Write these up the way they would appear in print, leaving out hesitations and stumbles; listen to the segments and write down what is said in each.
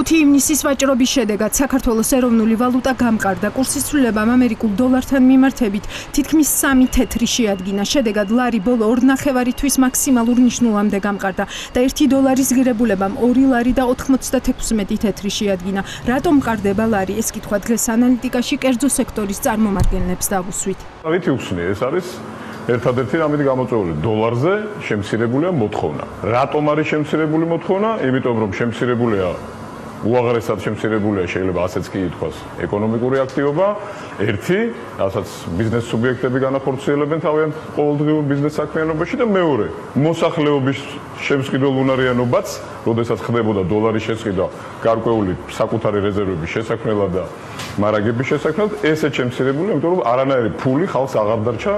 5 ივნისის ვაჭრობის შედეგად საქართველოს ეროვნული ვალუტა გამყარდა. კურსის ცვლილებამ ამერიკულ დოლართან მიმართებით თითქმის 3 თეთრი შეადგინა. შედეგად ლარი ბოლო 2.5 თვის მაქსიმალურ ნიშნულამდე გამყარდა და 1 დოლარის ღირებულებამ 2 ლარი და 96 თეთრი შეადგინა. რატომ მყარდება ლარი? ეს კითხვა დღეს ანალიტიკაში კერძო სექტორის წარმომადგენლებს დავუსვით. Ვითი უხსნი, ეს არის ერთადერთი რამით გამოწვეული დოლარზე შემცირებულია მოთხოვნა. რატომ არის შემცირებული მოთხოვნა? იმიტომ რომ შემცირებულია უაღრესად შემცირებულია შეიძლება ასეც კი ითქვას ეკონომიკური აქტივობა, ერთი, რასაც ბიზნეს სუბიექტები განახორციელებენ თავიანთ ყოველდღიურ ბიზნეს საქმიანობაში და მეორე, მოსახლეობის შემსყიდველ უნარიანობაც, როდესაც ხდებოდა დოლარის შესყიდვა გარკვეული საკუთარი რეზერვების შესაქმნელად და მარაგების შესაქმნელად, ესე შემცირებულია, იმიტომ რომ არანაირი ფული ხალხს აღარ დარჩა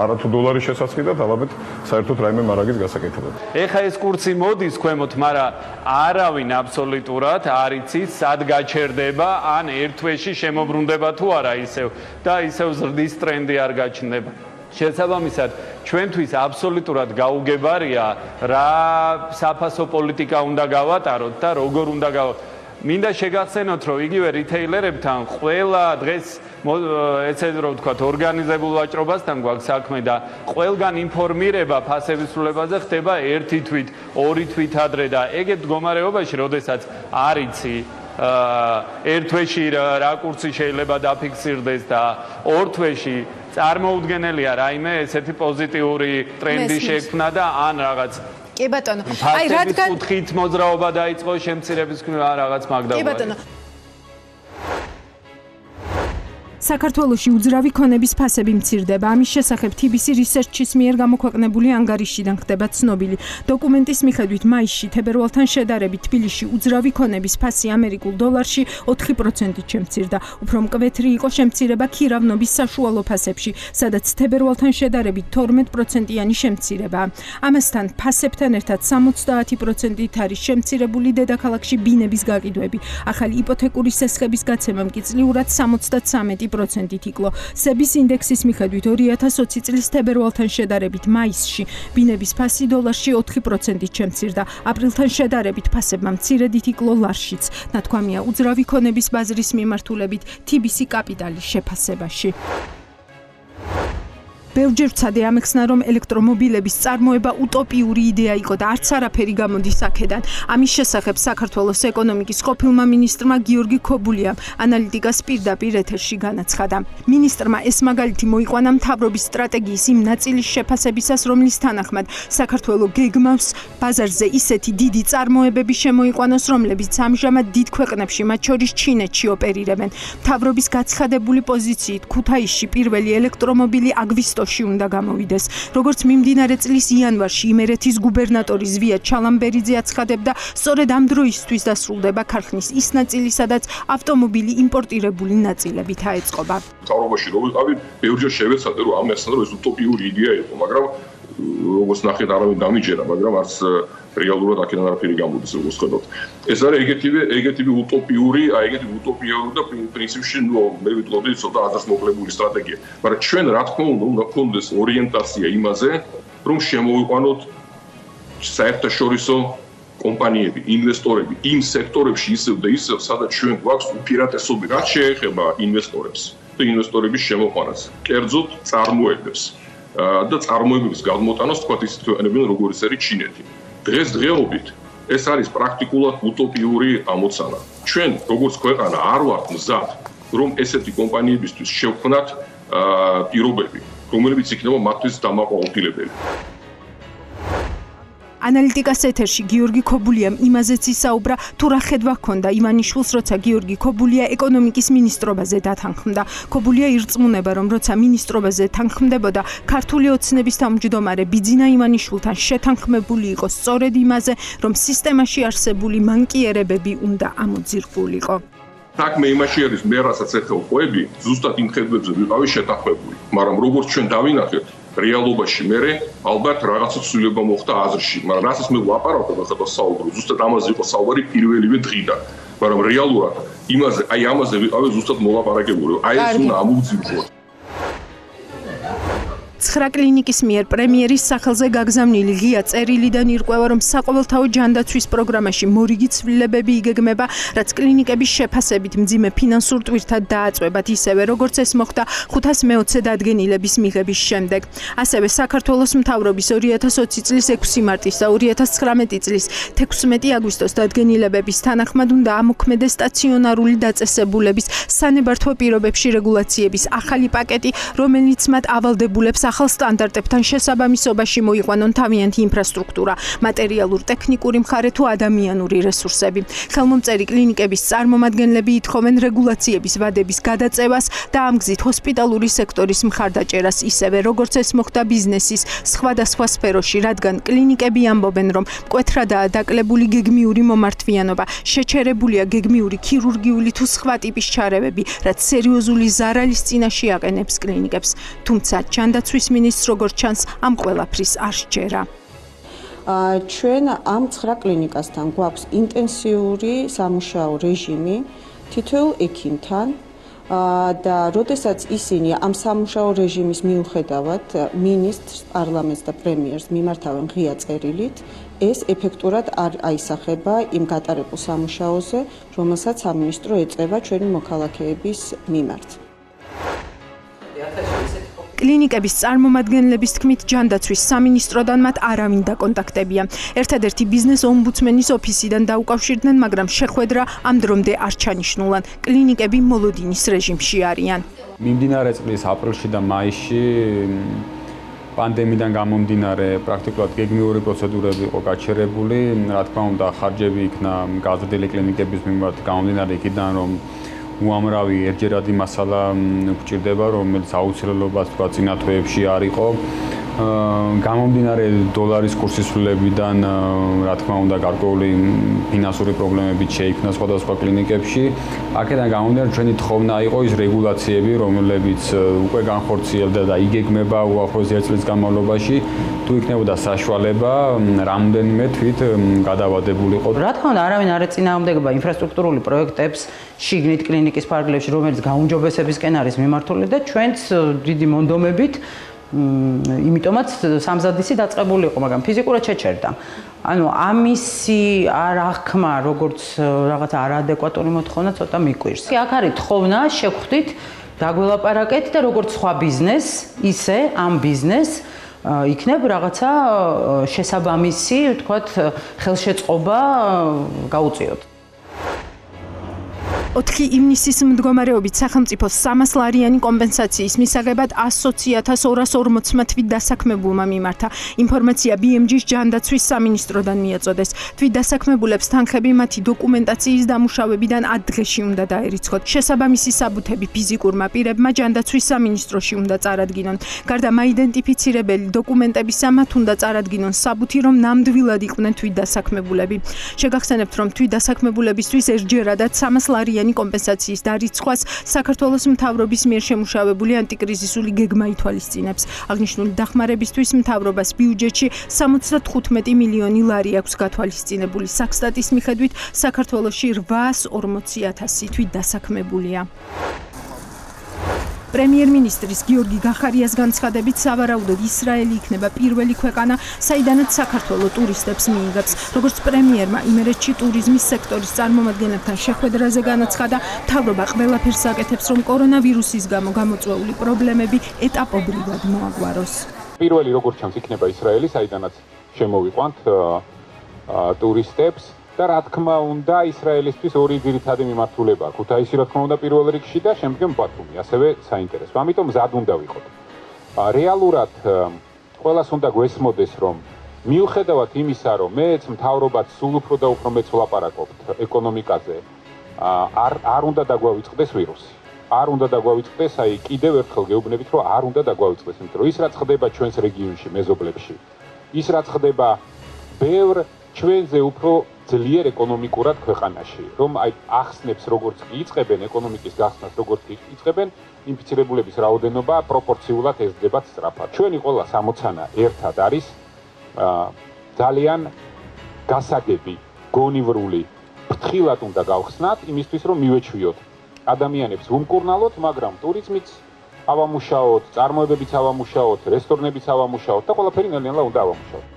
არათუ დოლარის შესაცხიდად, ალბათ საერთოდ რაიმე მარაგის გასაკეთებლად. ეხა ეს კურსი მოდის ქვემოთ, მაგრამ არავინ აბსოლუტურად არ იცის, სად გაჩერდება, ან ერთ თვეში შემოbrunდება თუ არა ისევ და ისევ ზრდის ტრენდი არ გაჩნდება. შესაბამისად, ჩვენთვის აბსოლუტურად გაუგებარია, რა საფასო პოლიტიკა უნდა გავატაროთ და როგორ უნდა გავატაროთ. მინდა შეგახსენოთ, რომ იგივე რიტეილერებთან ყველა დღეს ესე რომ ვთქვათ, ორგანიზებულ ვაჭრობასთან გვაქვს საქმე და ყველგან ინფორმირება ფასების სრულებაზე ხდება 1 თვით, 2 თვით ადრე და ეგეთ მდგომარეობაში, როდესაც არ იცი ერთ თვეში რა კურსი შეიძლება დაფიქსირდეს და 2 თვეში წარმოუდგენელია რაიმე ესეთი პოზიტიური ტრენდი შექმნა და ან რაღაც კი ბატონო, აი რადგან კუთხით მოძრაობა დაიწყო შემცირების რაღაც მაგდაობა. კი ბატონო. საქართველოში უძრავი ქონების ფასები მცირდება. ამის შესახებ TBC Research-ის მიერ გამოქვეყნებული ანგარიშიდან ხდება ცნობილი. დოკუმენტის მიხედვით მაისში თებერვალთან შედარებით თბილისში უძრავი ქონების ფასი ამერიკულ დოლარში 4%-ით შემცირდა. უფრო მკვეთრი იყო შემცირება ქირავნობის საშუალო ფასებში, სადაც თებერვალთან შედარებით 12%-იანი შემცირებაა. ამასთან ფასებთან ერთად 70%-ით არის შემცირებული დედაქალაქში ბინების გაყიდვები. ახალი იპოთეკური სესხების გაცემამ კი წლიურად 73%-ით იკლო. სების ინდექსის მიხედვით 2020 წლის თებერვალთან შედარებით მაისში ბინების ფასი დოლარში 4%-ით შემცირდა. აპრილთან შედარებით ფასებმა მცირედით იკლო ლარშიც. ნათქვამია უძრავი ქონების ბაზრის მიმართულებით TBC კაპიტალის შეფასებაში. ბევრჯერ ვცადე ამეხსნა, რომ ელექტრომობილების წარმოება უტოპიური იდეა იყო და არც არაფერი გამოდის აქედან. ამის შესახებ საქართველოს ეკონომიკის ყოფილმა მინისტრმა გიორგი ქობულიამ ანალიტიკას პირდაპირ ეთერში განაცხადა. მინისტრმა ეს მაგალითი მოიყვანა მთავრობის სტრატეგიის იმ ნაწილის შეფასებისას, რომლის თანახმად საქართველო გეგმავს ბაზარზე ისეთი დიდი წარმოებები შემოიყვანოს, რომლებიც ამჟამად დიდ ქვეყნებში, მათ შორის ჩინეთში ოპერირებენ. მთავრობის გაცხადებული პოზიციით ქუთაისში პირველი ელექტრომობილი აგვისტოში უნდა გამოვიდეს. როგორც მიმდინარე წლის იანვარში იმერეთის გუბერნატორი ზვია ჩალამბერიძე აცხადებდა, სწორედ ამ დროისთვის დასრულდება ქარხნის ის ნაწილი, სადაც ავტომობილი იმპორტირებული ნაწილებით აეწყობა. მთავრობაში რო ვიყავი, ბევრჯერ შევეცადე, რომ ამეხსნა, რომ ეს უტოპიური იდეა იყო, მაგრამ როგორც ნახეთ, არავინ დამიჯერა, მაგრამ არც რეალურად აქედან არაფერი გამოდის, როგორც ხედავთ. ეს არის ეგეთივე უტოპიური და პრინციპში, მე ვიტყოდი ცოტა აზრმოკლებული სტრატეგია. მაგრამ ჩვენ რა თქმა უნდა გქონდეს ორიენტაცია იმაზე, რომ შემოვიყვანოთ საერთაშორისო კომპანიები, ინვესტორები იმ სექტორებში ისევ და ისევ, სადაც ჩვენ გვაქვს უპირატესობი, რაც შეეხება ინვესტორებს და ინვესტორების შემოყვანას, კერძოდ წარმოებებს და წარმოებების გადმოტანას, თქვათ ისეთ ქვეყნებიდან, როგორც არის ჩინეთი. დღესდღეობით ეს არის პრაქტიკულად უტოპიური ამოცანა. ჩვენ როგორც ქვეყანა არ ვართ მზად, რომ ესეთი კომპანიებისთვის შევქმნათ პირობები, რომლებიც იქნება მათთვის დამაყრდნობელი. ანალიტიკას ეთერში გიორგი ქობულიამ იმაზეც ისაუბრა, თუ რა ხედვა ჰქონდა ივანიშვილს, როცა გიორგი ქობულია ეკონომიკის მინისტრობაზე დათანხმდა. ქობულია ირწმუნება, რომ როცა მინისტრობაზე თანხმდებოდა, ქართული ოცნების თავმჯდომარე ბიძინა ივანიშვილთან შეთანხმებული იყო სწორედ იმაზე, რომ სისტემაში არსებული მანკიერებები უნდა ამოძირყულიყო. საქმე იმაში არის, მე რასაც ეხელ ყვები, ზუსტად იმ ხედვებზე ვიყავი შეთანხმებული, მაგრამ როგორც ჩვენ დავინახეთ, რეალობაში მე ალბათ რაღაცა ცვლილება მოხდა აზრში, მაგრამ რასაც მე ვაპარავდი და ხება საუბრო, ზუსტად ამაზე იყო საუბარი პირველივე დღიდან, მაგრამ რეალურად ამაზე ვიყავი ზუსტად მოლაპარაკებული, აი ეს უნდა ამოვძირყოთ. 9 კლინიკის მიერ პრემიერის სახელზე გაგზავნილი ღია წერილიდან ირკვევა, რომ საყოველთაო ჯანდაცვის პროგრამაში მორიგი ცვლილებები იგეგმება, რაც კლინიკების შეფასებით მძიმე ფინანსურ ტვირთად დააწვებათ, ისევე როგორც ეს მოხდა 520 დადგენილების მიღების შემდეგ. ასევე საქართველოს მთავრობის 2020 წლის 6 მარტის და 2019 წლის 16 აგვისტოს დადგენილებების თანახმად უნდა ამოქმედეს სტაციონარული დაწესებულების სანებართვო პირობებში რეგულაციების ახალი პაკეტი, რომელიც მათ ავალდებულებს ახალ სტანდარტებთან შესაბამისობაში მოიყვანონ თავიანთი ინფრასტრუქტურა, მატერიალურ-ტექნიკური მხარე თუ ადამიანური რესურსები. ხელმომწერი კლინიკების წარმომადგენლები ითხოვენ რეგულაციების ვადების გადაწევას და ამ გზით ჰოსპიტალური სექტორის მხარდაჭერას, ისევე როგორც ეს მოხდა ბიზნესის სხვადასხვა სფეროში, რადგან კლინიკები ამბობენ, რომ მკვეთრადაა დაკლებული გეგმიური მომართვიანობა, შეჩერებულია გეგმიური ქირურგიული თუ სხვა ტიპის ჩარევები, რაც სერიოზული ზარალის წინაშე აყენებს კლინიკებს. თუმცა ჯანდაცვის მინისტრს როგორც ჩანს, ამ ყველაფრის არ სჯერა. ჩვენ ამ 9 კლინიკასთან გვაქვს ინტენსიური სამუშაო რეჟიმი თითოეულ ექიმთან და როდესაც ისინი ამ სამუშაო რეჟიმის მიუხედავად მინისტრს, პარლამენტს და პრემიერს მიმართავენ ღია წერილით, ეს ეფექტურად არ აისახება იმ გატარებულ სამუშაოზე, რომელსაც სამინისტრო ეწევა ჩვენი მოქალაქეების მიმართ. კლინიკების წარმომადგენლების თქმით, ჯანდაცვის სამინისტროდან მათ არავინ დაკონტაქტებია. ერთადერთი ბიზნეს ომბუდსმენის ოფისიდან დაუკავშირდნენ, მაგრამ შეხვედრა ამ დრომდე არ ჩანიშნულან. კლინიკები მოლოდინის რეჟიმში არიან. მიმდინარე წლის აპრილში და მაისში პანდემიიდან გამომდინარე პრაქტიკულად გეგმიური პროცედურები იყო გაჩერებული. რა თქმა უნდა, ხარჯები იქნა გაზრდილი კლინიკების მიმართ გამომდინარე იქიდან, რომ უამრავი ერთჯერადი მასალა გვჭირდება, რომელიც აუცილებლობას თქვა წინა თვეებში არ იყო. გამომდინარე დოლარის კურსის ცვლილებიდან, რა თქმა უნდა, გარკვეული ფინანსური პრობლემები შეიქმნა სხვადასხვა კლინიკებში. აქედან გამომდინარე, ჩვენი თხოვნა იყო ის რეგულაციები, რომლებიც უკვე განხორციელდა და იგეგმება უახლოეს 1 წლის განმავლობაში, თუ იქნებოდა საშუალება, რამდენიმე თვით გადავადებულიყო. რა თქმა უნდა, არავინ არ ეწინააღმდეგება ინფრასტრუქტურული პროექტებს შიგნით კლინიკის ფარგლებში, რომელიც გაუმჯობესებისკენ არის მიმართული და ჩვენც დიდი მონდომებით იმიტომაც სამზადისი დაწყებული იყო, მაგრამ ფიზიკურად შეჩერდა. ანუ ამისი არ აღქმა, როგორც რაღაცა არაადეკვატური მოთხოვნა ცოტა მიკვირს. აქ არის თხოვნა, შევხვდით, დაგველაპარაკეთ და როგორც სხვა ბიზნეს, ისე ამ ბიზნესს იქნებ რაღაცა შესაბამისი, ვთქვათ, ხელშეწყობა გაუწიოთ. 4 ივნისის მდგომარეობით სახელმწიფოს 300 ლარიანი კომპენსაციის მისაღებად 120.240 თვით დასაქმებულმა მიმართა. ინფორმაცია BMG-ს ჯანდაცვის სამინისტროდან მიაწოდეს. თვით დასაქმებულებს თანხები მათი დოკუმენტაციის დამუშავებიდან 10 დღეში უნდა დაერიცხოთ. შესაბამისი საბუთები ფიზიკურმა პირებმა ჯანდაცვის სამინისტროში უნდა წარადგინონ. გარდა მაიდენტიფიცირებელი დოკუმენტებისა, მათ უნდა წარადგინონ საბუთი, რომ ნამდვილად იყვნენ თვით დასაქმებულები. შეგახსენებთ, რომ თვით დასაქმებულებისთვის ერთჯერადად 300 ლარიანი კომპენსაციის დარიცხვას საქართველოს მთავრობის მიერ შემუშავებული ანტიკრიზისული გეგმა ითვალისწინებს. აღნიშნული დახმარებისთვის მთავრობას ბიუჯეტში 75 მილიონი ლარი აქვს გათვალისწინებული. საქსტატის მიხედვით საქართველოში 840.000 თვით დასაქმებულია. პრემიერ-მინისტრის გიორგი გახარიას განცხადებით, სავარაუდოდ ისრაელი იქნება პირველი ქვეყანა, საიდანაც საქართველო ტურისტებს მიიღებს. როგორც პრემიერმა იმერეთში ტურიზმის სექტორის წარმომადგენლებთან შეხვედრაზე განაცხადა, მთავრობა ყველაფერს აკეთებს, რომ კორონავირუსის გამო გამოწვეული პრობლემები ეტაპობრივად მოაგვაროს. პირველი როგორც ჩანს იქნება ისრაელი, საიდანაც შემოვიყვანთ ტურისტებს. და რა თქმა უნდა ისრაელისთვის ორი ძირითადი მიმართულება აქვს. ქუთაისი რა თქმა უნდა პირველ რიგში და შემდგომ ბათუმი, ასევე საინტერესო. ამიტომ მზად უნდა ვიყოთ. რეალურად ყველას უნდა გვესმოდეს, რომ მიუხედავად იმისა, რომ მეც მთავრობაც სულ უფრო და უფრო მეც ვლაპარაკობთ ეკონომიკაზე, არ უნდა დაგვავიწყდეს ვირუსი. არ უნდა დაგვავიწყდეს, აი კიდევ ერთხელ გეუბნებით, რომ არ უნდა დაგვავიწყდეს, იმიტომ რომ ის რაც ხდება ჩვენს რეგიონში, მეზობლებში, ის რაც ხდება ბევრ ჩვენზე უფრო ძლიერ ეკონომიკურად ქვეყანაში, რომ აი ახსნებს როგორც კი იწყებენ ეკონომიკის გახსნას, როგორც კი იწყებენ ინფიცირებულების რაოდენობა პროპორციულად ეზრდება სწრაფად. ჩვენი ყველა სამოცანა ერთად არის ძალიან გასაგები, გონივრული, ფრთხილად უნდა გავხსნათ იმისთვის, რომ მივეჩვიოთ ადამიანებს ვუმკურნალოთ, მაგრამ ტურიზმიც ავამუშაოთ, წარმოებებიც ავამუშაოთ, რესტორნებიც ავამუშაოთ და ყველაფერი ნელ-ნელა უნდა ავამუშაოთ.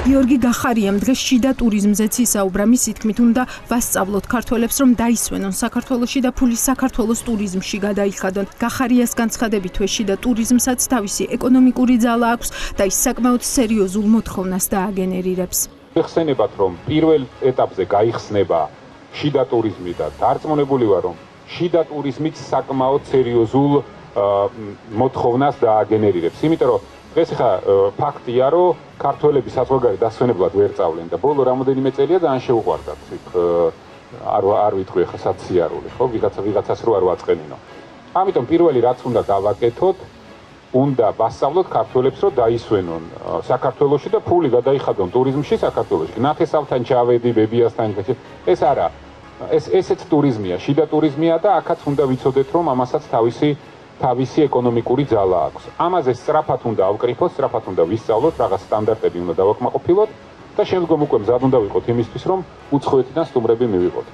გიორგი გახარიამ დღეს შიდა ტურიზმზეც ისაუბრა, მისი თქმით უნდა ვასწავლოთ ქართველებს, რომ დაისვენონ საქართველოში და ფული საქართველოს ტურიზმში გადაიხადონ. გახარიას განცხადებითვე შიდა ტურიზმსაც თავისი ეკონომიკური ძალა აქვს და ის საკმაოდ სერიოზულ მოთხოვნას დააგენერირებს. ხსენებათ, რომ პირველ ეტაპზე გაიხსნება შიდა ტურიზმი და დარწმუნებული ვარ, რომ შიდა ტურიზმიც საკმაოდ სერიოზულ მოთხოვნას დააგენერირებს. იმიტომ რომ დღეს ხა ფაქტია, რომ ქართველები საზღვარგარეთ დასვენებლად ვერ წავლენ და ბოლო რამოდენიმე წელია ძალიან შეუყვარდათ იქ არ ვიტყვი ხა საციარული, ხო, ვიღაცას რო არ ვაწყენინო. ამიტომ პირველი რაც უნდა გავაკეთოთ, უნდა ვასწავლოთ ქართველებს, რომ დაისვენონ საქართველოში და ფული გადაიხადონ ტურიზმში საქართველოში. ნათესავთან ჩავედი, ბებიასთან, ეს არა. ესეც ტურიზმია, შიდა ტურიზმია და აქაც უნდა ვიცოდეთ, რომ ამასაც თავისი ეკონომიკური ძალა აქვს. ამაზე სწრაფად უნდა ავკრიფოთ, სწრაფად უნდა ვისწავლოთ, რაღაც სტანდარტები უნდა დავაკმაყოფილოთ და შემდგომ უკვე მზად უნდა ვიყოთ იმისთვის, რომ უცხოეთიდან სტუმრები მივიღოთ.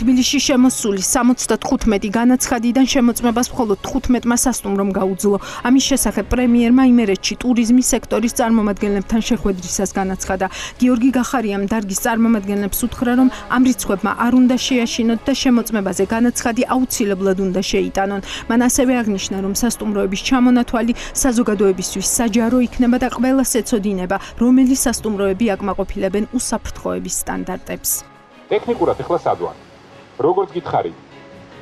თბილისში შემოსული 75 განაცხადიდან შემოწმებას მხოლოდ 15-მა სასტუმრომ გაუძლო. ამის შესახებ პრემიერმა იმერეთში ტურიზმის სექტორის წარმომადგენლებთან შეხვედრისას განაცხადა. გიორგი გახარიამ დარგის წარმომადგენლებს უთხრა, რომ ამ რიცხვებმა არ უნდა შეაშინოთ და შემოწმებაზე განაცხადი აუცილებლად უნდა შეიტანონ. მან ასევე აღნიშნა, რომ სასტუმროების ჩამონათვალი საზოგადოებისთვის საჯარო იქნება და ყველას ეცოდინება, რომელი სასტუმროები აკმაყოფილებენ უსაფრთხოების სტანდარტებს. ტექნიკურად ახლა სადვან როგორც გითხარით,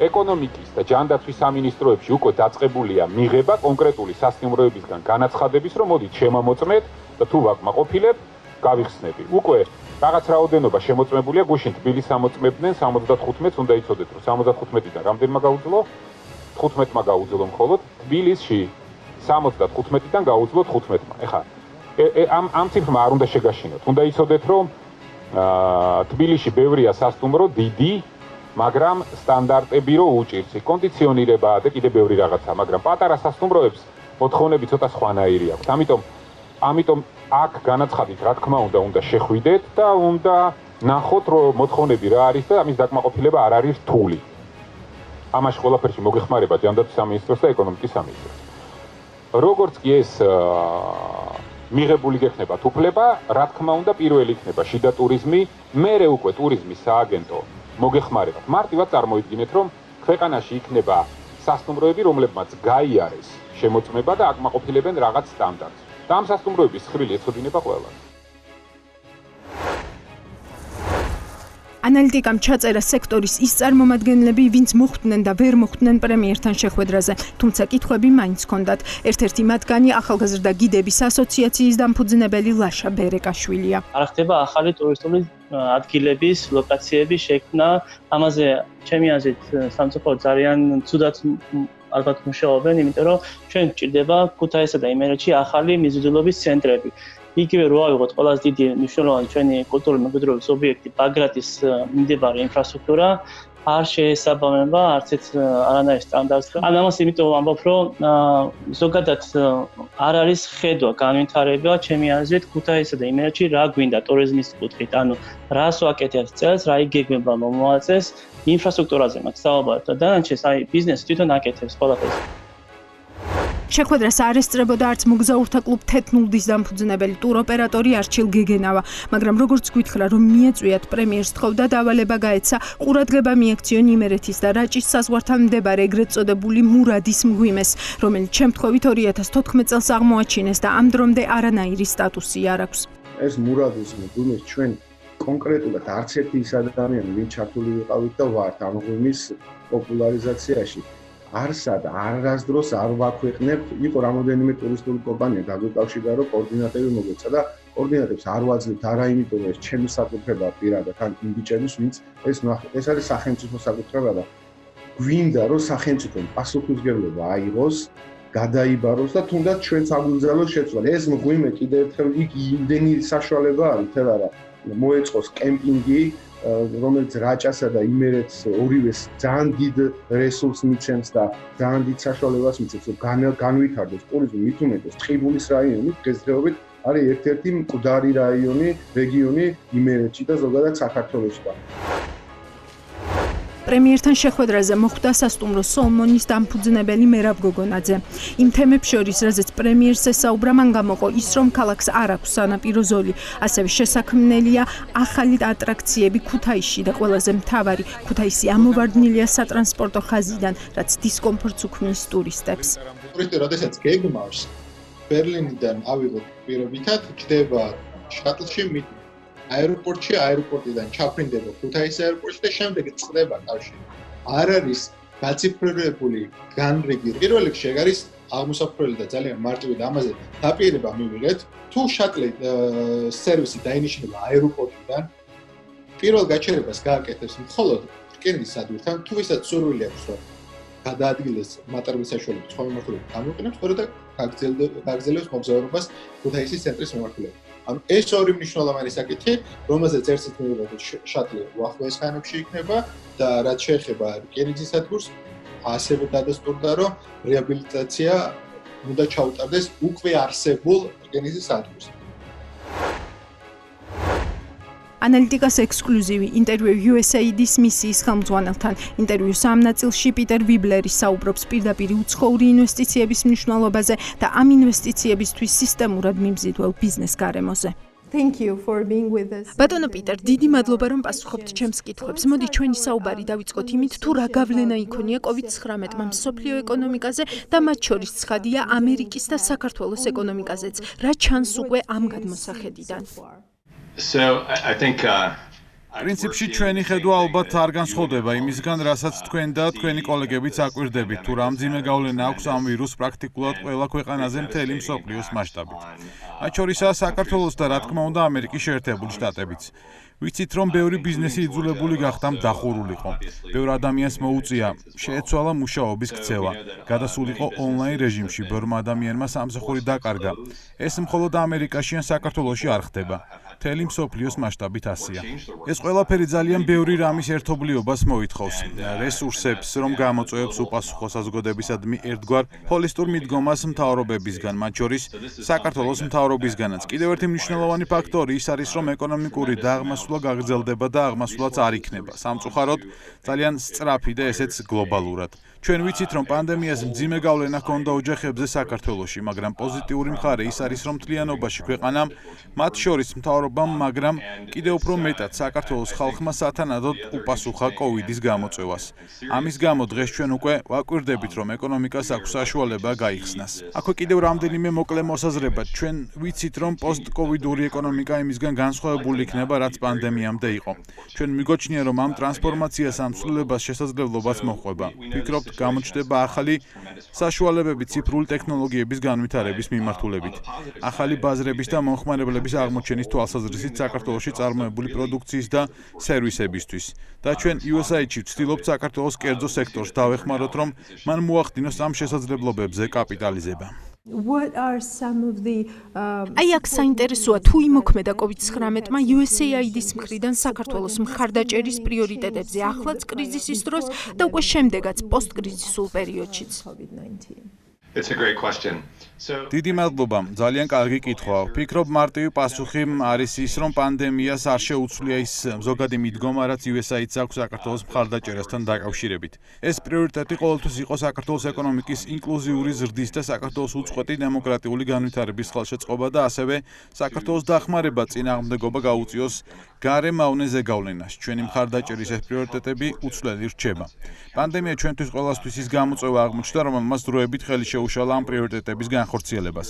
ეკონომიკის და ჯანდაცვის სამინისტროებში უკვე დაწყებულია მიღება კონკრეტული სასტუმროებისგან განაცხადების, რომ მოდით შემამოწმეთ და თუ ვაკმაყოფილებ, გავიხსნები. უკვე რაღაც რაოდენობა შემოწმებულია, გუშინ თბილისს ამოწმებდნენ 75-ს, უნდა იცოდეთ, რომ 75-დან რამდენმა გაუძლო? 15-მა გაუძლო მხოლოდ, თბილისში 75-დან გაუძლო 15-მა. ეხლა ამ ციფრმა არ უნდა შეგაშინოთ. უნდა იცოდეთ, რომ თბილისში ბევრია სასტუმრო დიდი, მაგრამ სტანდარტები რო უჭირს, კონდიციონირება და კიდე ბევრი რაღაცა, მაგრამ პატარა სასტუმროებს მოთხოვნები ცოტა სხვანაირი აქვს. ამიტომ აქ განაცხადით, რა თქმა უნდა შეხვიდეთ და უნდა ნახოთ, რომ მოთხოვნები რა არის და ამის დაკმაყოფილება არ არის რთული. ამაში ყველაფერში მოგეხმარება ჯანდაცვის სამინისტროს და ეკონომიკის სამინისტროს. როგორც კი ეს მიღებული გექნება თუფლება, რა თქმა უნდა პირველი იქნება შიდა ტურიზმი, მერე უკვე ტურიზმის სააგენტო მოგეხმარებათ. მარტივად წარმოიდგინეთ, რომ ქვეყანაში იქნება სასტუმროები, რომლებმაც გაიარეს შემოწმება და აკმაყოფილებენ რაღაც სტანდარტს. და ამ სასტუმროების ხვრილი ეცოდინება ყველას. ანალიტიკამ ჩაწერა სექტორის ის წარმომადგენლები, ვინც მოხვდნენ და ვერ მოხვდნენ პრემიერთან შეხვედრაზე, თუმცა კითხვები მაინც ჰქონდათ. ერთ-ერთი მათგანი ახალგაზრდა გიდების ასოციაციის დამფუძნებელი ლაშა ბერეკაშვილია. არ ხდება ახალი ტურისტული ადგილების, ლოკაციების შექმნა. ამაზე ჩემი აზრით სამწუხაროდ ძალიან ცუდად ალბათ მუშაობენ, იმიტომ რომ ჩვენ გვჭირდება ქუთაისსა და იმერეთში ახალი მიზიდულობის ცენტრები. იგივე რო ავიღოთ ყველაზე დიდი მნიშვნელოვანი ჩვენი კულტურული მემკვიდრეობის ობიექტი ბაგრატის მიმდებარე ინფრასტრუქტურა არ შეესაბამება არც ერთ არანაირ სტანდარტს. ამას იმიტომ ვამბობ, რომ ზოგადად არ არის ხედვა, განვითარება ჩემი აზრით ქუთაისსა და იმერეთში რა გვინდა ტურიზმის კუთხით, ანუ რას ვაკეთებთ წელს, რა იგეგმება მომავალწელს, ინფრასტრუქტურაზე მაქვს საუბარი და დანარჩენს აი ბიზნესი თვითონ აკეთებს ყველაფერს. შეხვედრას არ ესწრებოდა არც მოგზაურთა კლუბ თეთნულდის დამფუძნებელი ტუროპერატორი არჩილ გეგენავა, მაგრამ როგორც გითხრა, რომ მიეწვიათ პრემიერს თხოვდა დავალება გაეცა ყურადღება მიაქციონ იმერეთის და რაჭის საზღვართან მდებარე ეგრეთ წოდებული მურადის მღვიმეს, რომელიც შემთხვევით 2014 წელს აღმოაჩინეს და ამ დრომდე არანაირი სტატუსი არ აქვს. ეს მურადის მღვიმეს ჩვენ კონკრეტულად არც ერთი ის ადამიანი, ვინც ჩართული ვიყავით და ვართ ამ მღვიმის პოპულარიზაციაში. არსად არასდროს არ ვაქვეყნებთ, იყო რამოდენიმე ტურისტული კომპანია დაგვიკავშირდა, რომ კოორდინატები მოგეცა და კოორდინატებს არ ვაძლევთ არა იმიტომ, რომ ეს ჩემი საკუთრებაა პირადად, ან იმ ბიჭების, ვინც ეს არის სახელმწიფო საკუთრება და გვინდა, რომ სახელმწიფომ პასუხისმგებლობა აიღოს, გადაიბაროს და თუნდაც ჩვენც აგვიგზავნოს შეცვლა. ეს მღვიმე კიდევ ერთხელ იქ იმდენი საშუალება არის, თელ არა, მოეწყოს კემპინგი, რომელიც რაჭასა და იმერეთს ორივეს ძალიან დიდ რესურსს მიცემს და ძალიან დიდ საშუალებას მიცემს, რომ განვითარდეს ტურიზმი, მით უმეტეს ტყიბულის რაიონი დღესდღეობით არის ერთ-ერთი მკვდარი რეგიონი იმერეთში და ზოგადად საქართველოში. პრემიერთან შეხვედრაზე მოხვდა სასტუმრო სოლმონის დამფუძნებელი მერაბ გოგონაძე. იმ თემებს შორის, რაზეც პრემიერს ესაუბრა, მან გამოყო ის, რომ ქალაქს არ აქვს სანაპირო ზოლი, ასევე შესაქმნელია ახალი ატრაქციები ქუთაისში და ყველაზე მთავარი, ქუთაისი ამოვარდნილია სატრანსპორტო ხაზიდან, რაც დისკომფორტს უქმნის ტურისტებს. ტურისტი როდესაც გეგმავს ბერლინიდან ავიღოთ პირობითად, ჩდება შატლში, აეროპორტში, აეროპორტიდან ჩაფრინდება ქუთაისის აეროპორტში და შემდეგ წყდება კავშირი. არ არის გაციფრირებული განრიგი. პირველ რიგში ეგ არის აღმოსავლელი და ძალიან მარტივი და ამაზე დაპირება მივიღეთ. თუ შატლი სერვისი დაინიშნება აეროპორტიდან, პირველ გაჩერებას გააკეთებს მხოლოდ რკინის სადგურთან, თუ ვისაც სურვილი აქვს, რომ გადაადგილდეს მატარებლის საშუალებით სხვა მიმართულებით გამოიყენებს, სწორედ გაგრძელებს მოგზაურობას ქუთაისის ცენტრის მიმართულებით. ანუ ეს ორი მნიშვნელოვანი საკითხი, რომელზეც ერთით მივიღოთ შატლი უახლოეს ხანებში იქნება და რაც შეეხება რკინის სადგურს, ასევე დადასტურდა, რომ რეაბილიტაცია უნდა ჩაუტარდეს უკვე არსებულ რკინის სადგურს. ანალიტიკას ექსკლუზივი ინტერვიუ USAID-ის მისიის ხელმძღვანელთან. ინტერვიუს ამ ნაწილში პიტერ ვიბლერი საუბრობს პირდაპირ უცხოური ინვესტიციების მნიშვნელობაზე და ამ ინვესტიციებისთვის სისტემურად მიმზიდველ ბიზნეს გარემოზე. ბატონო პიტერ, დიდი მადლობა, რომ პასუხობთ ჩემს კითხვებს. მოდი ჩვენი საუბარი დავიწყოთ იმით, თუ რა გავლენა იქონია COVID-19-მა მსოფლიო ეკონომიკაზე და მათ შორის ცხადია ამერიკის და საქართველოს ეკონომიკაზეც. რა ჩანს უკვე ამ გადმოსახედიდან? პრინციპში ჩვენი ხედვა ალბათ არ განსხვავდება იმისგან, რასაც თქვენ და თქვენი კოლეგებიც აკვირდებით, თუ რა მძიმე გავლენა აქვს ამ ვირუსს პრაქტიკულად ყველა ქვეყანაზე მთელი მსოფლიოს მასშტაბით. მათ შორისაა საქართველოს და რა თქმა უნდა ამერიკის შეერთებული შტატებიც. ვიცით, რომ ბევრი ბიზნესი იძულებული გახდა დახურულიყო. ბევრ ადამიანს მოუწია, შეეცვალა მუშაობის ქცევა, გადასულიყო ონლაინ რეჟიმში, ბევრმა ადამიანმა სამსახური დაკარგა. ეს მხოლოდ ამერიკაში ან საქართველოში არ ხდება. მთელი მსოფლიოს მასშტაბით ასია. ეს ყველაფერი ძალიან ბევრი რამის ერთობლიობას მოითხოვს. რესურსებს, რომ გამოწვევს უპასუხო საზოგადოებისადმი ერთგვარ ჰოლისტურ მიდგომას მთავრობებისგან, მათ შორის საქართველოს მთავრობისგანაც. კიდევ ერთი მნიშვნელოვანი ფაქტორი ის არის, რომ ეკონომიკური დაღმასვლა გაგრძელდება და აღმასვლაც არ იქნება. სამწუხაროდ, ძალიან სწრაფი და ესეც გლობალურად. ჩვენ ვიცით, რომ პანდემიას მძიმე გავლენა ჰქონდა ოჯახებზე საქართველოში, მაგრამ პოზიტიური მხარე ის არის, რომ მთლიანობაში ქვეყანამ, მათ შორის მთავრობამ, მაგრამ კიდევ უფრო მეტად საქართველოს ხალხმა სათანადოდ უპასუხა კოვიდის გამოწვევას. ამის გამო დღეს ჩვენ უკვე ვაკვირდებით, რომ ეკონომიკას აქვს საშუალება გაიხსნას. აქვე კიდევ რამდენიმე მოკლე მოსაზრება. ჩვენ ვიცით, რომ პოსტ-კოვიდური ეკონომიკა იმისგან განსხვავებული იქნება, რაც პანდემიამდე იყო. ჩვენ მიგოჩნია, რომ ამ ტრანსფორმაციას ამსვლელებას შესაძლებლობაც მოჰყვება. ვფიქრობთ, გამოჩნდება ახალი საშუალებები ციფრული ტექნოლოგიების განვითარების მიმართულებით. ახალი ბაზრების და მომხმარებლების აღმოჩენის თვალსაზრისით საქართველოში წარმოებული პროდუქციის და სერვისებისთვის. და ჩვენ USAID-ში ვცდილობთ საქართველოს კერძო სექტორს დავეხმაროთ, რომ მან მოახდინოს ამ შესაძლებლობებზე კაპიტალიზება. აი აქ საინტერესოა, თუ იმოქმედა COVID-19-მა USAID-ის მხრიდან საქართველოს მხარდაჭერის პრიორიტეტებზე ახლაც კრიზისის დროს და უკვე შემდეგაც პოსტკრიზისულ პერიოდშიც. დიდი მადლობა, ძალიან კარგი კითხვაა. ვფიქრობ, მარტივი პასუხი არის ის, რომ პანდემიას არ შეუცვლია ის ზოგადი მიდგომა, რაც USAID-ს აქვს საქართველოს მხარდაჭერასთან დაკავშირებით. ეს პრიორიტეტი ყოველთვის იყო საქართველოს ეკონომიკის ინკლუზიური ზრდის და საქართველოს უწყვეტი დემოკრატიული განვითარების ხელშეწყობა და ასევე საქართველოს დახმარება წინააღმდეგობა გაუწიოს გარემავნე ზეგავლენას. ჩვენი მხარდაჭერის ეს პრიორიტეტები უცვლელი რჩება. პანდემია ჩვენთვის ყველასთვის ის გამოწვევა აღმოჩნდა, რომელმაც დროებით ხელი შეუშალა ამ პრიორიტეტების განხორციელებას.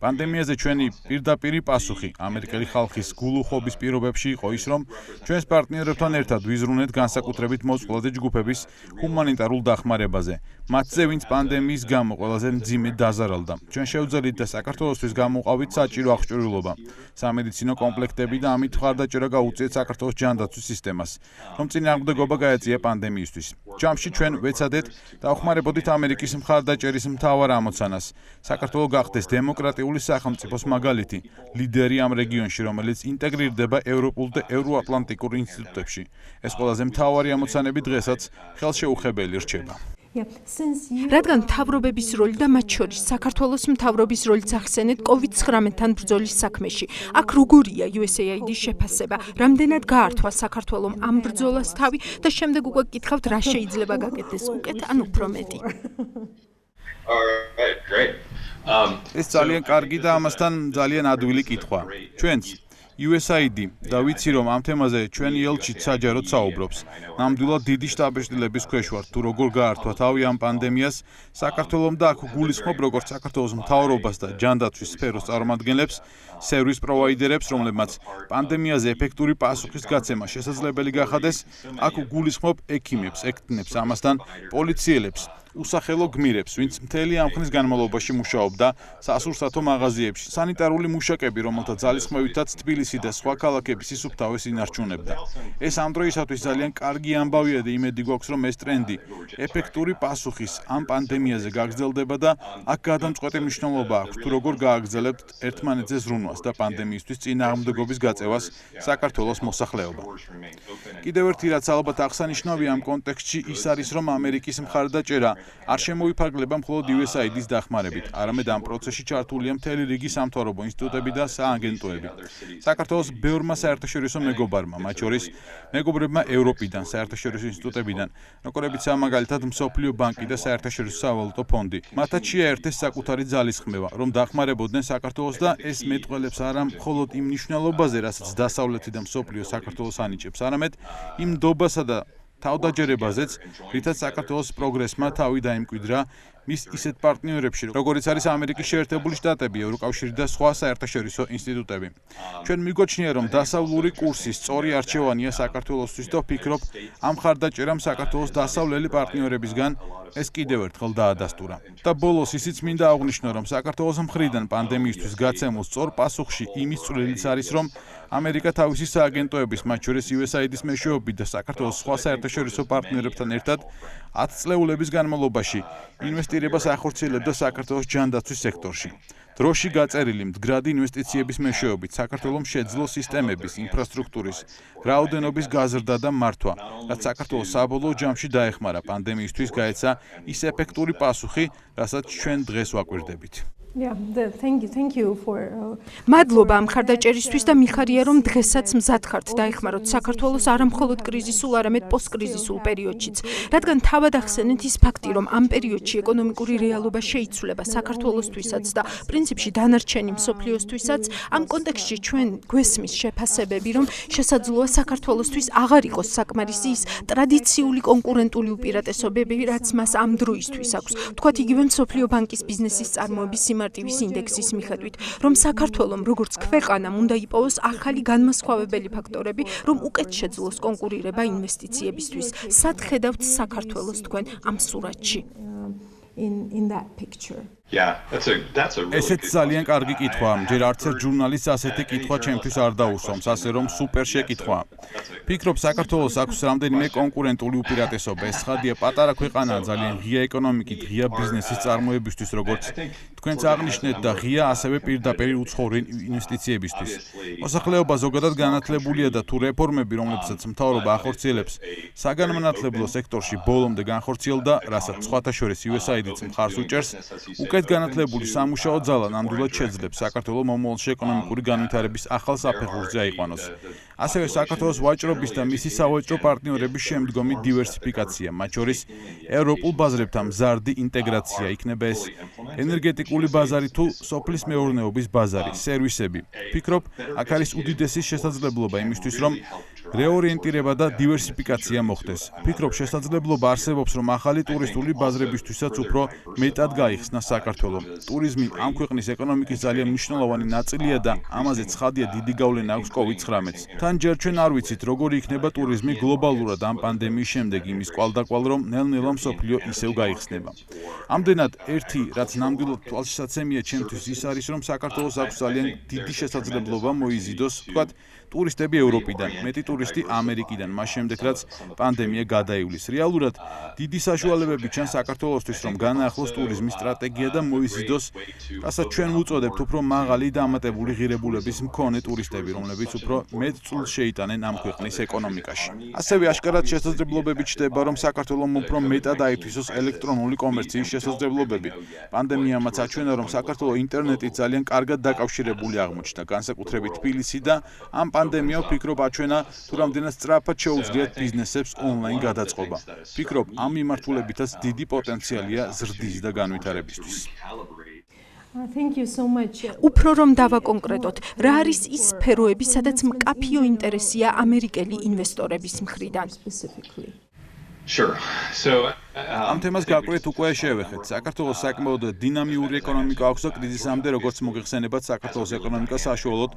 პანდემიაზე ჩვენი პირდაპირი პასუხი ამერიკელი ხალხის გულუხობის პირობებში იყო ის, რომ ჩვენს პარტნიორებთან ერთად ვიზრუნეთ განსაკუთრებით მოწყვლადი ჯგუფების ჰუმანიტარულ დახმარებაზე. მათზე, ვინც პანდემიის გამო ყველაზე მძიმედ დაზარალდა. ჩვენ შევძელით და საქართველოსთვის გამოყავით საჭირო აღჭურვილობა, სამედიცინო კომპლექტები და ამით მხარდაჭერა გაუწიეთ საქართველოს ჯანდაცვის სისტემას, რომ წინააღმდეგობა გაეწია პანდემიისთვის. ჯამში ჩვენ ვეცადეთ დავხმარებოდით ამერიკის მხარდაჭერის მთავარ ამოცანას. საქართველო გახდეს დემოკრატიული სახელმწიფოს მაგალითი, ლიდერი ამ რეგიონში, რომელიც ინტეგრირდება ევროპულ და ევროატლანტიკურ ინსტიტუტებში. ეს ყველაზე მთავარი ამოცანები დღესაც ხელშეუხებელი რჩება. რადგან მთავრობების როლი და მათ შორის საქართველოს მთავრობის როლიც ახსენეთ COVID-19-თან ბრძოლის საქმეში. აქ როგორია USAID-ის შეფასება? რამდენად გაართვა საქართველომ ამ ბრძოლას თავი და შემდეგ უკვე გკითხავთ რა შეიძლება გაკეთდეს უკეთ ან უფრო მეტი? ეს ძალიან კარგი და ამასთან ძალიან ადვილი კითხვა. ჩვენც USAID და ვიცი რომ ამ თემაზე ჩვენი ელჩი საჯაროდ საუბრობს. ნამდვილად დიდი შტაბ-ბეჭდილების ქვეშ ვართ თუ როგორ გაართვა თავი ამ პანდემიას საქართველომ და აქ გულისხმობ როგორც საქართველოს მთავრობას და ჯანდაცვის სფეროს წარმომადგენლებს, სერვის პროვაიდერებს, რომლებმაც პანდემიაზე ეფექტური პასუხის გაცემა შესაძლებელი გახადეს, აქ გულისხმობ ექიმებს, ექთნებს, ამასთან პოლიციელებს. უსახელო გმირებს, ვინც მთელი ამ ხნის განმავლობაში მუშაობდა სასურსათო მაღაზიებში, სანიტარული მუშაკები, რომელთა ძალისხმევითაც თბილისი და სხვა ქალაქების სისუფთავეს ინარჩუნებდა. ეს ამ დროისათვის ძალიან კარგი ამბავია და იმედი გვაქვს, რომ ეს ტრენდი ეფექტური პასუხის ამ პანდემიაზე გაგრძელდება და აქ გადამწყვეტი მნიშვნელობა აქვს, თუ როგორ გააგრძელებთ ერთმანეთზე ზრუნვას და პანდემიისთვის წინააღმდეგობის გაწევას საქართველოს მოსახლეობა. კიდევ ერთი რაც ალბათ აღსანიშნავია ამ კონტექსტში ის არის, რომ ამერიკის მხარდაჭერა არ შემოიფარგლება მხოლოდ USAID-ის დახმარებით, არამედ ამ პროცესში ჩართულია მთელი რიგი სამთავრობო ინსტიტუტები და სააგენტოები. საქართველოს ბევრმა საერთაშორისო მეგობარმა, მათ შორის მეგობრებმა ევროპიდან, საერთაშორისო ინსტიტუტებიდან, როგორებიცაა მაგალითად მსოფლიო ბანკი და საერთაშორისო სავალუტო ფონდი. მათაც შეაერთეს საკუთარი ძალისხმევა, რომ დახმარებოდნენ საქართველოს და ეს მეტყველებს არა მხოლოდ იმ მნიშვნელობაზე, რასაც დასავლეთი და მსოფლიო საქართველოს ანიჭებს, არამედ იმ ნდობასა და თავდაჯერებაზეც, რითაც საქართველოს პროგრესმა თავი დაიმკვიდრა მის ისეთ პარტნიორებში, როგორიც არის ამერიკის შეერთებული შტატები, ევროკავშირი და სხვა საერთაშორისო ინსტიტუტები. ჩვენ მიგვაჩნია, რომ დასავლური კურსი სწორი არჩევანია საქართველოსთვის და ვფიქრობ, ამ მხარდაჭერამ საქართველოს დასავლელი პარტნიორებისგან ეს კიდევ ერთხელ დაადასტურა. და ბოლოს ისიც მინდა აღვნიშნო, რომ საქართველოს მხრიდან პანდემიისთვის გაცემულ სწორ პასუხში იმის წვლილიც არის, რომ ამერიკა თავისი სააგენტოების, მათ შორის USAID-ის მეშვეობით და საქართველოს სხვა საერთაშორისო პარტნიორებთან ერთად 10 წლეულების განმავლობაში ინვესტირებას ახორციელებდა საქართველოს ჯანდაცვის სექტორში. დროში გაწერილი მდგრადი ინვესტიციების მეშვეობით საქართველოს შეძლო სისტემების, ინფრასტრუქტურის, რაოდენობის გაზრდა და მართვა, რაც საქართველოს საბოლოო ჯამში დაეხმარა პანდემიისთვის გაეცა ის ეფექტური პასუხი, რასაც ჩვენ დღეს ვაკვირდებით. მადლობა ამ მხარდაჭერისთვის და მიხარია რომ დღესაც მზად ხართ დაეხმაროთ საქართველოს არა მხოლოდ კრიზისულ, არამედ პოსტკრიზისულ პერიოდშიც. რადგან თავად ახსენეთ ის ფაქტი, რომ ამ პერიოდში ეკონომიკური რეალობა შეიცვლება საქართველოსთვისაც და პრინციპში დანარჩენი მსოფლიოსთვისაც, ამ კონტექსტში ჩვენ გვესმის შეფასებები, რომ შესაძლოა საქართველოსთვის აღარ იყოს საკმარისი ის ტრადიციული კონკურენტული უპირატესობები, რაც მას ამ დროისთვის აქვს. თქვათ იგივე მსოფლიო ბანკის ბიზნესის წარმოების მარტივის ინდექსის მიხედვით, რომ საქართველოს როგორც ქვეყანამ უნდა იპოვოს ახალი განმასხვავებელი ფაქტორები, რომ უკეთ შეძლოს კონკურირება ინვესტიციებისთვის. სად ხედავთ საქართველოს თქვენ ამ სურათში? ესეც ძალიან კარგი კითხვაა. ჯერ არც ერთ ჟურნალისტს ასეთი კითხვა ჩემთვის არ დაუსვამს, ასე რომ სუპერ შეკითხვაა. ფიქრობ, საქართველოს აქვს რამდენიმე კონკურენტული უპირატესობა. ეს ხადია პატარა ქვეყანაა ძალიან ღია ეკონომიკით, ღია ბიზნესის წარმოებისთვის, როგორც თქვენც აღნიშნეთ და ღია ასევე პირდაპირ უცხოური ინვესტიციებისთვის. მოსახლეობა ზოგადად განათლებულია და თუ რეფორმები, რომლებსაც მთავრობა ახორციელებს, საგანმანათლებლო სექტორში ბოლომდე განხორციელდა, რასაც სხვათა შორის USAID-იც მხარს უჭერს, უკეთ განათლებული სამუშაო ძალა ნამდვილად შეძლებს საქართველოს მომავალში ეკონომიკური განვითარების ახალ საფეხურზე აიყვანოს. ასევე საქართველოს ვაჭრობის და მისი სავაჭრო პარტნიორების შემდგომი დივერსიფიკაცია, მათ შორის ევროპულ ბაზრებთან მზარდი ინტეგრაცია, იქნება ეს ენერგეტიკული ბაზარი თუ სოფლის მეურნეობის ბაზარი, სერვისები. ფიქრობ, აქ არის უდიდესი შესაძლებლობა იმისთვის, რომ რეორიენტირება და დივერსიფიკაცია მოხდეს. ფიქრობ, შესაძლებლობა არსებობს, რომ ახალი ტურისტული ბაზრებისთვისაც უფრო მეტად გაიხსნა საქართველო. ტურიზმი ამ ქვეყნის ეკონომიკის ძალიან მნიშვნელოვანი ნაწილია და ამაზე ცხადია დიდი გავლენა აქვს COVID-19-ს. თან ჯერ ჩვენ არ ვიცით, როგორი იქნება ტურიზმი გლობალურად ამ პანდემიის შემდეგ იმის კვალდაკვალ, რომ ნელ-ნელა მსოფლიო ისევ გაიხსნება. ამდენად ერთი, რაც ნამდვილად თვალშისაცემია ჩემთვის ის არის, რომ საქართველოს აქვს ძალიან დიდი შესაძლებლობა მოიზიდოს, ვთქვათ, ტურისტები ევროპიდან, მეტი ტურისტი ამერიკიდან, მას შემდეგ რაც პანდემია გადაივლის. რეალურად დიდი საშუალებები ჩანს საქართველოსთვის, რომ განაახლოს ტურიზმის სტრატეგია და მოიზიდოს, რასაც ჩვენ ვუწოდებთ უფრო მაღალი და ამატებული ღირებულების მქონე ტურისტები, რომლებიც უფრო მეტ წულს შეიტანენ ამ ქვეყნის ეკონომიკაში. ასევე აშკარად შესაძლებლობები ჩნდება, რომ საქართველოს უფრო მეტად აითვისოს ელექტრონული კომერციის შესაძლებლობები. პანდემიამაც აჩვენა, რომ საქართველოს ინტერნეტი ძალიან კარგად დაკავშირებული აღმოჩნდა, განსაკუთრებით თბილისი და ამ პანდემიამ ვფიქრობ აჩვენა, თუ რამდენად სწრაფად შეუძლიათ ბიზნესებს ონლაინ გადაწყობა. ვფიქრობ, ამ მიმართულებითაც დიდი პოტენციალია ზრდის და განვითარებისთვის. უფრო რომ დავაკონკრეტოთ, რა არის ის სფეროები, სადაც მკაფიო ინტერესია ამერიკელი ინვესტორების მხრიდან? ამ თემას გაკვეთ უკვე შევეხეთ. საქართველოს საკმაოდ დინამიური ეკონომიკა აქვს და კრიზისამდე, როგორც მოგეხსენებათ, საქართველოს ეკონომიკა საშუალოდ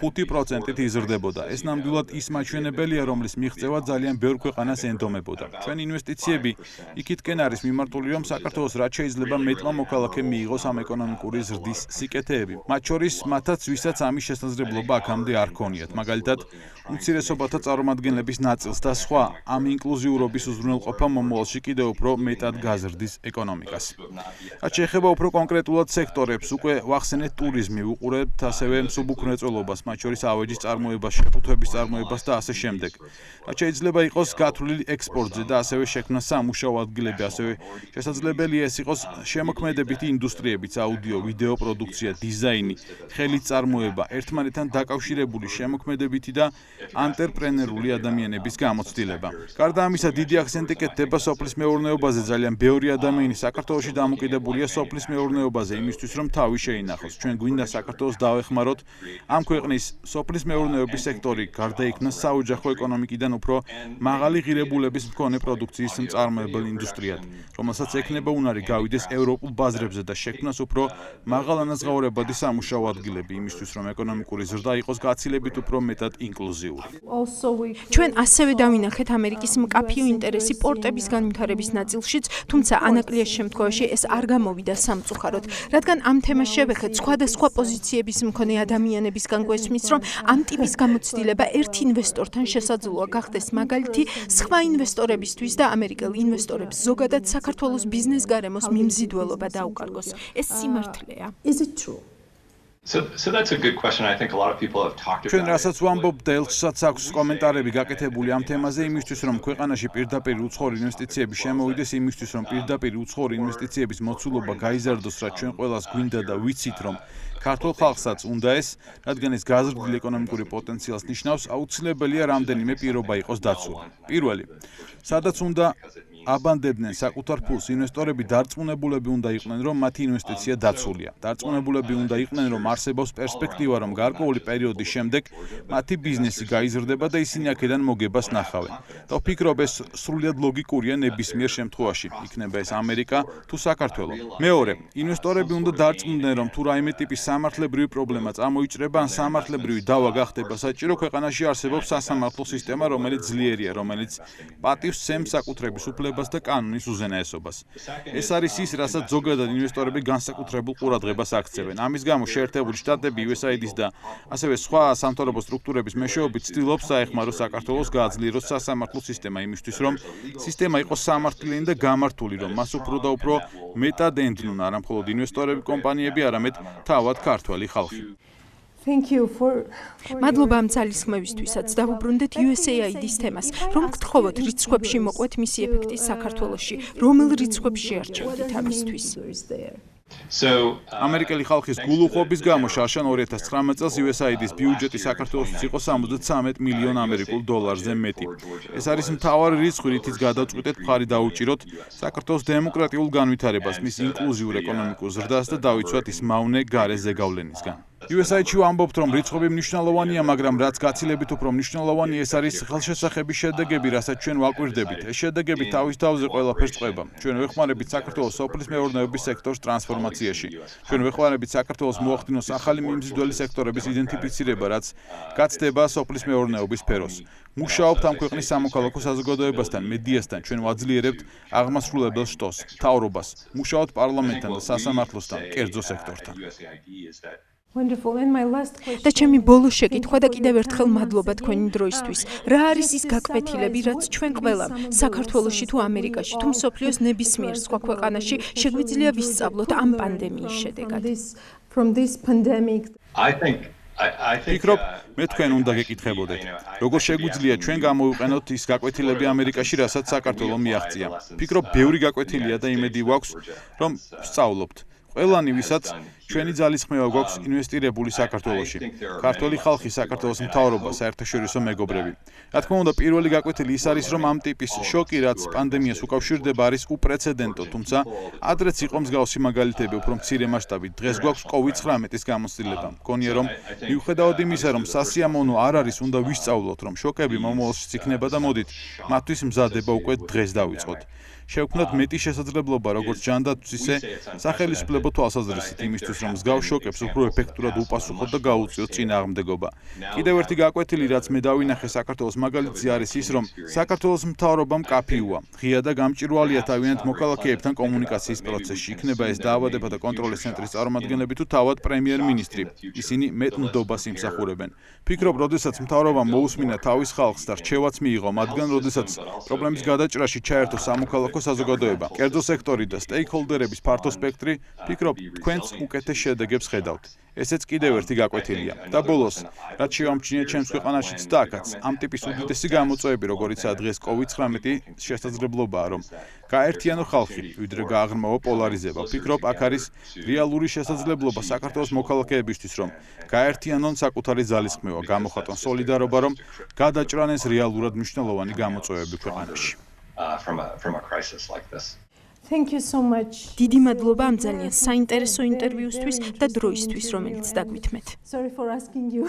5%-ით იზრდებოდა. ეს ნამდვილად ის მაჩვენებელია, რომლის მიღწევა ძალიან ბევრ ქვეყანას ენდომებოდა. ჩვენ ინვესტიციები იქითკენ არის მიმართული, რომ საქართველოს რაც შეიძლება მეტმა მოქალაქემ მიიღოს ამ ეკონომიკური ზრდის სიკეთეები. მათ შორის მათაც, ვისაც ამის შესაძლებლობა აქამდე არ ქონიათ. მაგალითად, უმცირესობათა წარმომადგენლების ნაწილს და სხვა ამ ინკლუზიურობის უზრუნველყოფა მომავალში კიდევ უფრო მეტად გაზრდის ეკონომიკას. რაც შეეხება უფრო კონკრეტულად სექტორებს, უკვე ვახსენეთ ტურიზმი, ვუყურებთ ასევე მსუბუქმრეწველობას, მათ შორის ავეჯის წარმოებას, შეფუთვების წარმოებას და ასე შემდეგ. რაც შეიძლება იყოს გათვლილი ექსპორტზე და ასევე შექმნა სამუშაო ადგილები, ასევე შესაძლებელია ეს იყოს შემოქმედებითი ინდუსტრიებიც, აუდიო, ვიდეო პროდუქცია, დიზაინი, ხელით წარმოება, ერთმანეთთან დაკავშირებული შემოქმედებითი და ანტრეპრენერული ადამიანების გამოცდილება. გარდა ამისა, დიდი აქცენტი კეთდება სოფლის მეურნეობაზე. ძალიან ბევრი ადამიანი საქართველოში დამოკიდებულია სოფლის მეურნეობაზე, იმისთვის რომ თავი შეინახოს. ჩვენ გვინდა საქართველოს დავეხმაროთ ამ ქვეყნის სოფლის მეურნეობის სექტორი გარდაიქმნას საოჯახო ეკონომიკიდან უფრო მაღალი ღირებულების მქონე პროდუქციის მწარმოებელ ინდუსტრიად, რომელსაც ექნება უნარი გავიდეს ევროპულ ბაზრებზე და შექმნას უფრო მაღალანაზღაურებადი სამუშაო ადგილები, იმისთვის რომ ეკონომიკური ზრდა იყოს გაცილებით უფრო მეტად ინკლუზიური. ჩვენ ასევე დავინახეთ ამერიკის მკაფიო ინტერესი პორტების განვითარების ნაწილშიც, თუმცა ანაკლიას შემთხვევაში ეს არ გამოვიდა სამწუხაროდ, რადგან ამ თემას შევეხეთ სხვადასხვა პოზიციების მქონე ადამიანებისგან გვესმის, რომ ამ ტიპის გამოცდილება ერთ ინვესტორთან შესაძლოა გახდეს მაგალითი სხვა ინვესტორებისთვის და ამერიკელ ინვესტორებს ზოგადად საქართველოს ბიზნეს გარემოს მიმზიდველობა დაუკარგოს. ეს სიმართლეა? ჩვენ რასაც ვამბობთ და ელჩსაც აქვს კომენტარები გაკეთებული ამ თემაზე, იმისთვის რომ ქვეყანაში პირდაპირ უცხოური ინვესტიციები შემოვიდეს, იმისთვის რომ პირდაპირ უცხოური ინვესტიციების მოცულობა გაიზარდოს, რაც ჩვენ ყველას გვინდა და ვიცით, რომ ქართულ ხალხსაც უნდა ეს, რადგან ეს გაზრდილ ეკონომიკური პოტენციალს ნიშნავს, აუცილებელია რამდენიმე პირობა იყოს დაცული. პირველი, სადაც უნდა აბანდებდნენ საკუთარ ფულს ინვესტორები დარწმუნებულები უნდა იყვნენ, რომ მათი ინვესტიცია დაცულია. დარწმუნებულები უნდა იყვნენ, რომ არსებობს პერსპექტივა, რომ გარკვეული პერიოდის შემდეგ მათი ბიზნესი გაიზრდება და ისინი აქედან მოგებას ნახავენ. და ვფიქრობ, ეს სრულიად ლოგიკურია ნებისმიერ შემთხვევაში, იქნება ეს ამერიკა თუ საქართველო. მეორე, ინვესტორები უნდა დარწმუნდნენ, რომ თუ რაიმე ტიპის სამართლებრივი პრობლემა წამოიჭრება ან სამართლებრივი დავა გახდება საჭირო, ქვეყანაში არსებობს სასამართლო სისტემა, რომელიც ძლიერია, რომელიც პატივს სცემს საკუთრების უფლებას და კანონის უზენაესობას. ეს არის ის, რასაც ზოგადად ინვესტორები განსაკუთრებულ ყურადღებას აქცევენ. ამის გამო შეერთებული შტატები, USAID-ის და ასევე სხვა სამთავრობო სტრუქტურების მეშვეობით ცდილობს საეხმარო საქართველოს გააძლიეროს სასამართლო სისტემა იმისთვის, რომ სისტემა იყოს სამართლიანი და გამართული, რომ მას უფრო და უფრო მეტად ენდნონ არა მხოლოდ ინვესტორები, კომპანიები, არამედ თავად ქართველი ხალხი. მადლობა ამ ძალისხმევისთვისაც. დავუბრუნდეთ USAID-ის თემას. რომ გთხოვოთ რიცხვებში მოყვეთ მისი ეფექტის საქართველოში, რომელ რიცხვებს შეარჩევდით ამისთვის? ამერიკელი ხალხის გულუხობის გამო შარშან 2019 წელს USAID-ის ბიუჯეტი საქართველოსთვის იყო 73 მილიონ ამერიკულ დოლარზე მეტი. ეს არის მთავარი რიცხვი, რითიც გადავწყვიტეთ მხარი დაუჭიროთ საქართველოს დემოკრატიულ განვითარებას, მის ინკლუზიურ ეკონომიკურ ზრდას და დავიცვათ ის მავნე გარე ზეგავლენისგან. USAID-ში ვამბობთ, რომ რიცხვები მნიშვნელოვანია, მაგრამ რაც გაცილებით უფრო მნიშვნელოვანი, ეს არის ხელშესახების შედეგები, რასაც ჩვენ ვაკვირდებით. ეს შედეგები თავის თავზე ყველაფერს ყვება. ჩვენ ვეხმარებით საქართველოს სოფლის მეურნეობის სექტორს ტრანსფორმაციაში. ჩვენ ვეხმარებით საქართველოს მოახდინოს ახალი მიმზიდველი სექტორების იდენტიფიცირება, რაც გაცდება სოფლის მეურნეობის სფეროს. მუშაობთ ამ ქვეყნის სამოქალაქო საზოგადოებასთან, მედიასთან, ჩვენ ვაძლიერებთ აღმასრულებელ შტოს, მთავრობას, მუშაობთ პარლამენტთან და სასამართლოსთან, კერძო სექტორთან. და ჩემი ბოლო შეკითხვა და კიდევ ერთხელ მადლობა თქვენი დროისთვის. რა არის ის გაკვეთილები, რაც ჩვენ ყველამ, საქართველოში თუ ამერიკაში, თუ მსოფლიოს ნებისმიერ სხვა ქვეყანაში შეგვიძლია ვისწავლოთ ამ პანდემიის შედეგად? ფიქრობ, მე თქვენ უნდა გეკითხებოდეთ, როგორ შეგვიძლია ჩვენ გამოვიყენოთ ის გაკვეთილები ამერიკაში, რასაც საქართველომ მიაღწია. ფიქრობ, ბევრი გაკვეთილია და იმედი ვაქვს, რომ ვსწავლობთ. ყველანი, ვისაც ჩვენი ძალისხმევა გვაქვს ინვესტირებული საქართველოში. ქართველი ხალხი, საქართველოს მთავრობა, საერთაშორისო მეგობრები. რა თქმა უნდა, პირველი გაკვეთილი ის არის, რომ ამ ტიპის შოკი, რაც პანდემიას უკავშირდება, არის უპრეცედენტო, თუმცა ადრეც იყო მსგავსი მაგალითები, უფრო მცირე მასშტაბით. დღეს გვაქვს COVID-19-ის გამოცდილება. მგონია, რომ მიუხედავად იმისა, რომ სასიამოვნო არ არის, უნდა ვისწავლოთ, რომ შოკები მომავალშიც იქნება და მოდით, მათთვის მზადება უკვე დღეს დავიწყოთ. შევქმნათ მეტი შესაძლებლობა, როგორც ჯანდაცვის, ისე სახელისუფლებო თვალსაზრისით იმისთვის, რომ მსგავს შოკებს უფრო ეფექტურად უპასუხოთ და გაუწიოთ წინააღმდეგობა. კიდევ ერთი გაკვეთილი, რაც მე დავინახე საქართველოს მაგალითზე არის ის, რომ საქართველოს მთავრობამ კაფიუა. ღია და გამჭვირვალეა თავიანთ მოქალაქეებთან კომუნიკაციის პროცესში. იქნება ეს დაავადებათა კონტროლის ცენტრის წარმომადგენლები თუ თავად პრემიერ-მინისტრი. ისინი მეტ ნდობას იმსახურებენ. ფიქრობ, როდესაც მთავრობამ მოусმინა თავის ხალხს და რჩევაც მიიღო, მათგან როდესაც პრობლემის გადაჭრაში ჩაერთო სამოქალაქო საზოგადოება, კერძო სექტორი და სტეიქჰოლდერების ფართო სპექტრი, ფიქრობ, თქვენც უკეთეს შედეგებს ხედავთ. ესეც კიდევ ერთი გაკვეთილია. და ბოლოს, რაც შევამჩნიეთ ჩემს ქვეყანაშიც და აქაც, ამ ტიპის უდიდესი გამოწვევები, როგორიცაა დღეს COVID-19 შესაძლებლობაა, რომ გაერთიანო ხალხი, ვიდრე გააღრმავო პოლარიზება. ფიქრობ, აქ არის რეალური შესაძლებლობა საქართველოს მოქალაქეებისთვის, რომ გაერთიანონ საკუთარი ძალისხმევა, გამოხატონ სოლიდარობა, რომ გადაჭრან ეს რეალურად მნიშვნელოვანი გამოწვევები ქვეყანაში. From a crisis like this. Thank you so much. დიდი მადლობა ამ ძალიან საინტერესო ინტერვიუსთვის და დროისთვის, რომელიც დაგვითმეთ. Sorry for asking you.